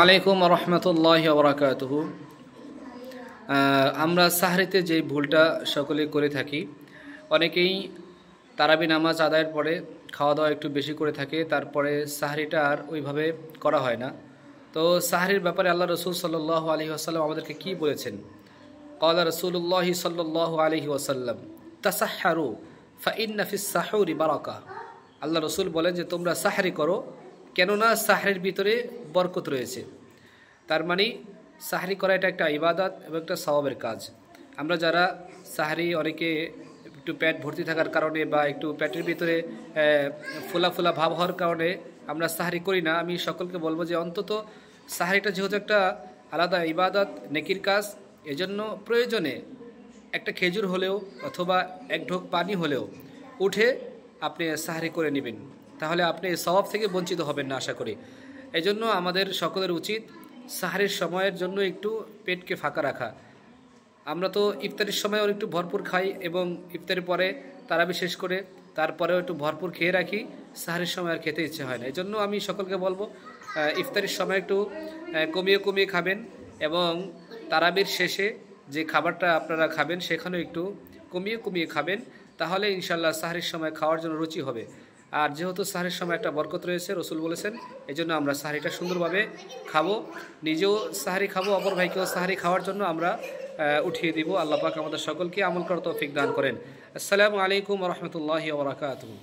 আলাইকুম রহমতুল্লাহি ওয়া বারাকাতুহু। আমরা সাহরিতে যে ভুলটা সকলে করে থাকি, অনেকেই তারাবি নামাজ আদায়ের পরে খাওয়া দাওয়া একটু বেশি করে থাকে, তারপরে সাহরিটা আর ওইভাবে করা হয় না। তো সাহরির ব্যাপারে আল্লাহ রসুল সাল্লাল্লাহু আলাইহি ওয়াসাল্লাম আমাদেরকে কি বলেছেন? ক্বালা রাসূলুল্লাহি সাল্লাল্লাহু আলাইহি ওয়াসাল্লাম তাসাহহারু ফাইন্না ফিস সাহুরি বারাকা। আল্লাহ রসুল বলেন যে তোমরা সাহরি করো, কেননা সাহরির ভিতরে বরকত রয়েছে। তার মানে সাহরি করা এটা একটা ইবাদত এবং একটা সওয়াবের কাজ। আমরা যারা সাহরি, অনেকে একটু পেট ভর্তি থাকার কারণে বা একটু পেটের ভিতরে ফোলা ফোলা ভাব হওয়ার কারণে আমরা সাহরি করি না, আমি সকলকে বলবো যে অন্তত সাহরিটা যেহেতু একটা আলাদা ইবাদত, নেকির কাজ, এজন্য প্রয়োজনে একটা খেজুর হলেও অথবা এক ঢোক পানি হলেও উঠে আপনি সাহরি করে নেবেন, তাহলে আপনি সওয়াব থেকে বঞ্চিত হবেন না আশা করি। এই জন্য আমাদের সকলের উচিত সাহরির সময়ের জন্য একটু পেটকে ফাঁকা রাখা। আমরা তো ইফতারির সময়ও একটু ভরপুর খাই এবং ইফতারের পরে তারাবি শেষ করে তারপরেও একটু ভরপুর খেয়ে রাখি, সাহরির সময় আর খেতে ইচ্ছে হয় না। এই জন্য আমি সকলকে বলবো ইফতারির সময় একটু কমিয়ে কমিয়ে খাবেন এবং তারাবির শেষে যে খাবারটা আপনারা খাবেন সেখানেও একটু কমিয়ে কমিয়ে খাবেন, তাহলে ইনশাল্লাহ সাহরির সময় খাওয়ার জন্য রুচি হবে। আর যেহেতু সাহরির সময় একটা বরকত রয়েছে, রসুল বলেছেন, এই জন্য আমরা সাহরিটা সুন্দরভাবে খাবো, নিজেও সাহরি খাবো, অপর ভাইকেও সাহরি খাওয়ার জন্য আমরা উঠিয়ে দিব। আল্লাহ পাক আমাদের সকলকে আমল করার তৌফিক দান করেন। আসসালামু আলাইকুম ওয়া রাহমাতুল্লাহি ওয়া বারাকাতুহু।